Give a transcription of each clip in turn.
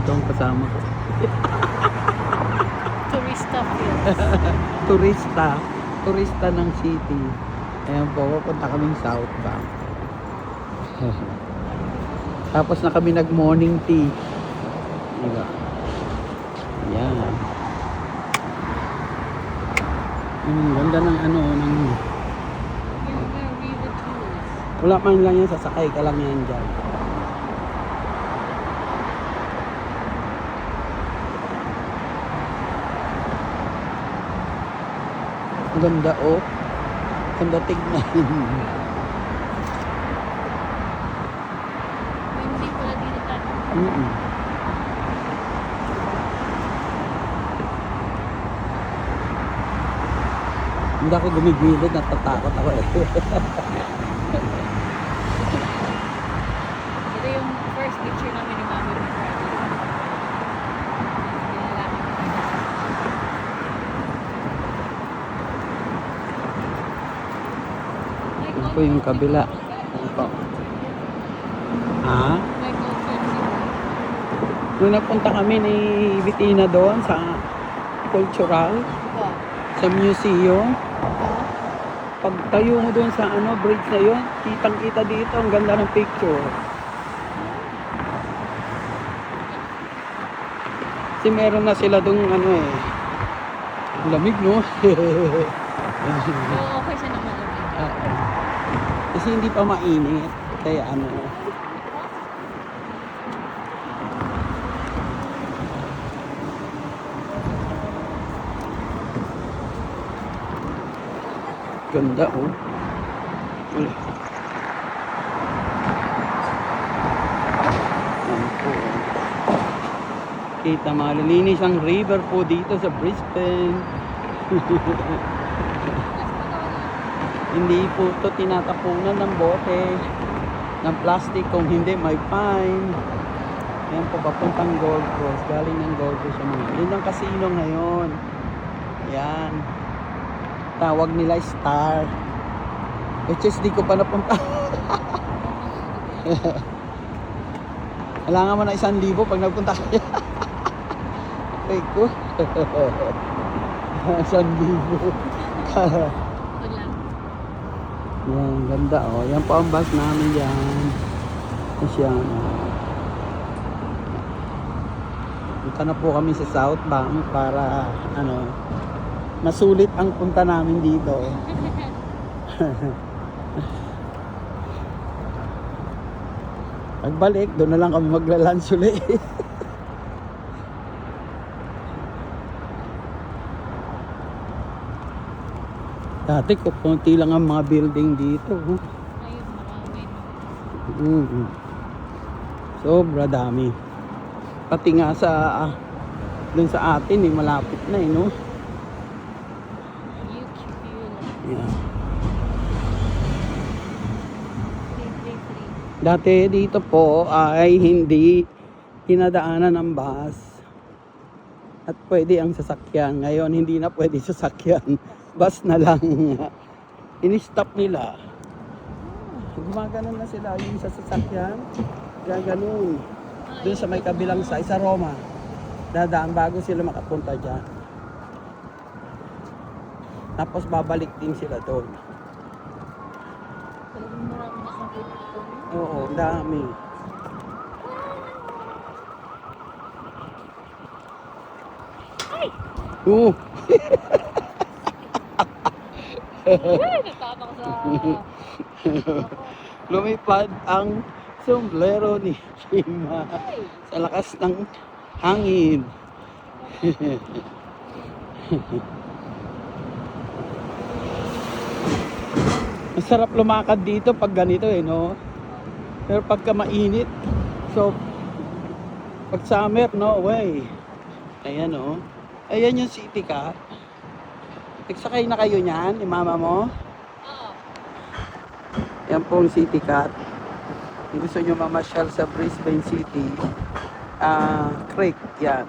Ito ang kasama ko. Tourista feels. Turista. Turista ng city. Ayan po, pupunta kaming South Bank. Tapos na kami nag morning tea. Diba? Ayan. Ganda ng ano, ng... You're very the tourist. Wala man lang yan, sasakay ka lang yan dyan. Ang ganda oh. Ganda tignan. Hindi pala dito tayo. Hindi ako gumigilid, natatakot ako eh. Ito yung first picture namin ni Mami with Friday. Ito po yung kabila. Ito. Ha? Nung nagpunta kami ni Bettina doon sa cultural, sa museum, pag tayo mo doon sa ano, bridge na yun, kitang kita dito, ang ganda ng picture. Kasi meron na sila doon ano eh, lamig no? Oo, okay siya naman. Kasi hindi pa mainit, kaya ano. Ganda oh. Ayan po. Kita malilinis ang river po dito sa Brisbane. Hindi po ito tinatapunan ng bote ng plastic, kung hindi may fine. Ayan po papuntang Gold Coast, galing ng Gold Coast yung mga yun ang casino ngayon. Yan, tawag nila Star, which is di ko pa napunta. Kailangan mo na 1,000 pag nagpunta kayo. Okay ko. 1,000. Yan, ganda oh. Yan po ang bus namin yan. Yan. Punta na po kami sa South Bank para ano, masulit ang punta namin dito. Pagbalik, doon na lang kami magla-lunch ulit. Dati konti lang ang mga building dito. Ayun, marami. Sobra dami. Pati nga sa dun sa atin malapit na no. Yeah. Dati dito po ay hindi dinadaanan ng bus at pwede ang sasakyan. Ngayon hindi na pwede sasakyan. Bus na lang. In-stop nila. Gumagano na sila yung sa sasakyan. Gaganon. Doon sa may kabilang side, sa Roma. Dadaan bago sila makapunta dyan. Tapos babalik din sila doon. Oo, dami. Oo. Lumipad ang sombrero ni Chima sa lakas ng hangin. Masarap lumakad dito pag ganito no. Pero pagka mainit, so pag summer, no way. Ayan oh. Ayan yung city car. Nagsakay na kayo niyan, ni mama mo? Oo. Yan po ang city cat. Kung gusto nyo mamasyal sa Brisbane City, creek, yan.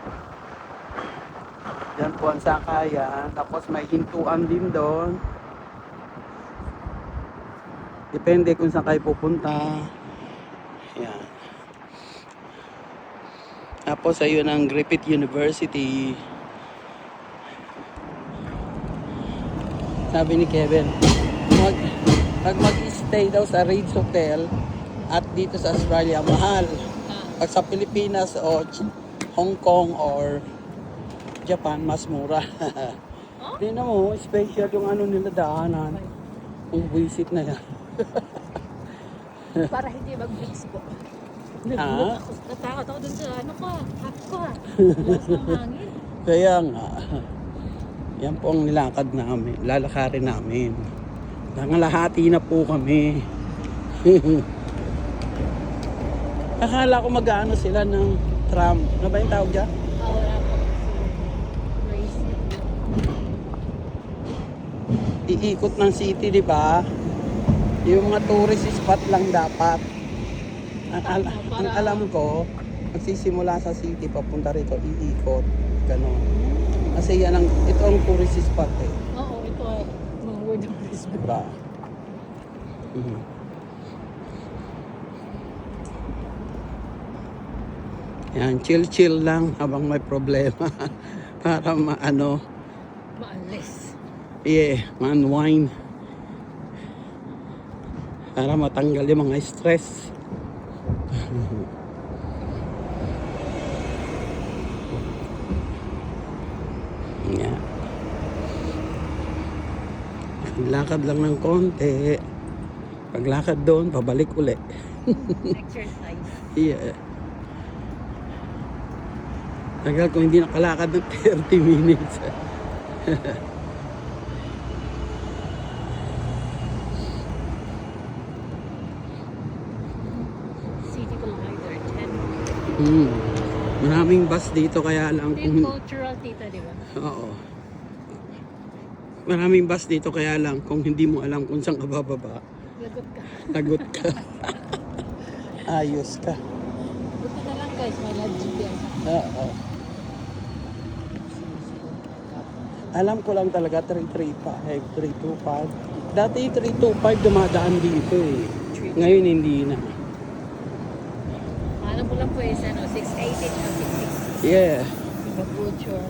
Yan po ang sakayan. Tapos may hintuan din doon. Depende kung saan kayo pupunta. Yan. Tapos ayun ang Griffith University. Sabi ni Kevin, pag mag-stay daw sa Ritz Hotel at dito sa Australia, mahal. Pag sa Pilipinas o Hong Kong or Japan, mas mura. Tingnan mo, special yung ano nila daanan. Kung visit na yan. Para hindi mag-mix po. Ah? Natakot ako dun sa ano ko, hat ko ha. Lakas ng hangin. Kaya nga, yan po ang nilakad namin, lalakarin namin. Nangalahati na po kami. Akala ko mag-ano sila ng tram. Ano ba yung tawag dyan? Wala po. Crazy. Iikot ng city, di ba? Yung mga tourist spot lang dapat. Ang alam ko, magsisimula sa city, papunta rito, iikot. Ganon. Kasi yan ito ang tourist spot eh. Oo, ito ay mga word of respect. Diba? Mhm. Yan, chill-chill lang habang may problema. Para maano, Maalis. unwind. Para matanggal yung mga stress. Yan. Lakad lang ng konti. Paglakad doon, pabalik uli. Exercise. Yeah. Tagal kung hindi nakalakad ng 30 minutes. City Collider, 10. Maraming bus dito kaya lang Ito yung kung... cultural, tita, di ba? Oo. Maraming bus dito kaya lang kung hindi mo alam kung saan ka bababa. Lagot ka. Lagot ka. Ayos ka. Buti na lang guys, may live GPS. Oo. Alam ko lang talaga 335, 325. Dati 325 dumadaan dito eh. Ngayon hindi na. Alam ko lang po is ano, 680 na 66. Yeah. Diba culture,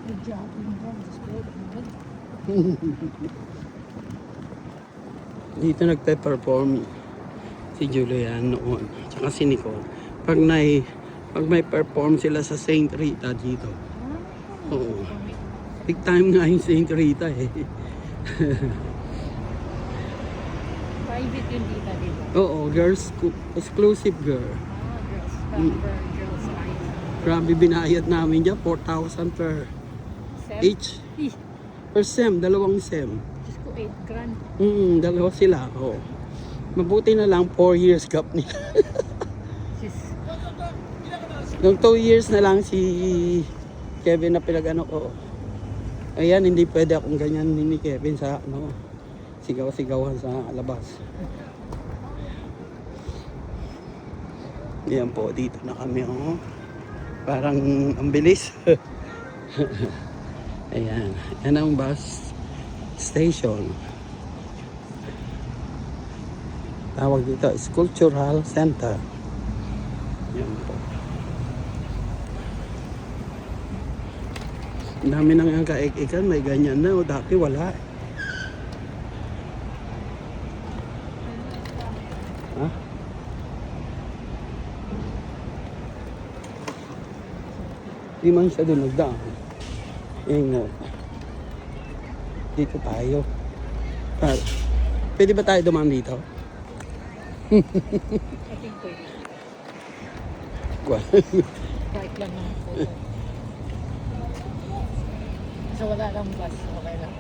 good job. Just good. Dito nagpe-perform si Julian noon. Tsaka si Nicole. Pag may perform sila sa Saint Rita dito. Oo. Big time nga yung Saint Rita eh. Private yung tita, di ba? Oo, girls, exclusive girl. Girls, Mm. girls eyes. Grabe binayad namin dyan, 4,000 per Sem? each. Eh, Per sem, dalawang sem. Diyos ko, 8 grand. Dalawa sila. Oo. Mabuti na lang 4 years gap nila. Diyos. Nung 2 years na lang si Kevin na pinag-ano ko. Ayan, hindi pwede akong ganyan ni Kevin sa ano, sigaw-sigawan sa labas. Ayan po, dito na kami. Oh. Parang ang bilis. Ayan, yan ang bus station. Tawag dito, Cultural Center. Yan po. Ang dami nang yung kaik-ikan, may ganyan na. O, dati wala. Ha? Di man siya doon nagdaan. Yung, dito tayo. Pwede ba tayo dumaan dito? I think pwede. Kahit lang ng photo. So wala lang bus, okay lang.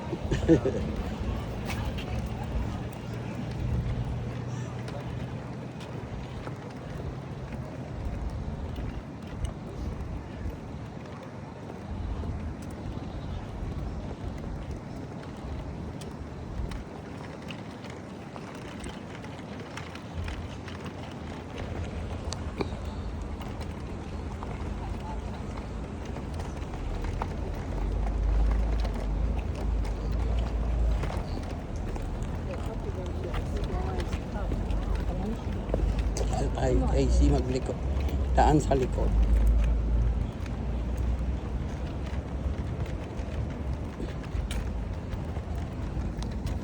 bahay. AC maglikod. Daan sa likod.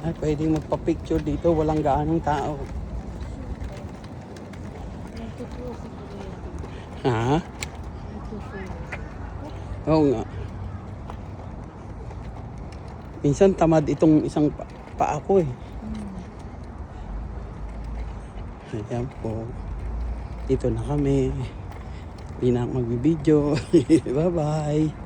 Ay, pwedeng magpa-picture dito. Walang gaanong tao. Nagtutusin ko rin. Ha? Nagtutusin. Oo nga. Minsan tamad itong isang paa ko eh. Ayan po. Dito na kami. Hindi na ako magbibideo. Bye-bye.